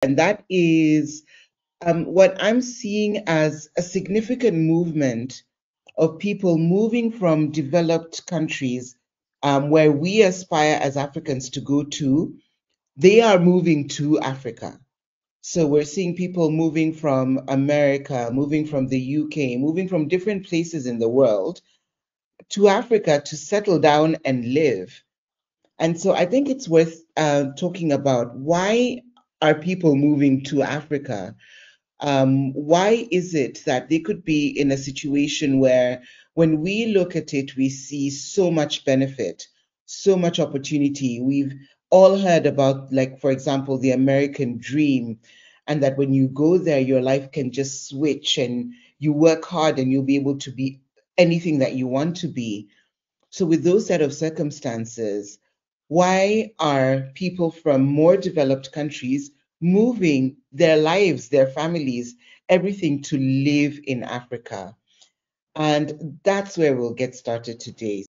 and that is what I'm seeing as a significant movement of people moving from developed countries where we aspire as Africans to go to. They are moving to Africa. So we're seeing people moving from America, moving from the UK, moving from different places in the world to Africa to settle down and live. And so I think it's worth talking about why are people moving to Africa? Why is it that they could be in a situation where, when we look at it, we see so much benefit, so much opportunity? We've all heard about, like, for example, the American dream, and that when you go there, your life can just switch and you work hard and you'll be able to be anything that you want to be. So, with those set of circumstances, why are people from more developed countries moving their lives, their families, everything to live in Africa? And that's where we'll get started today.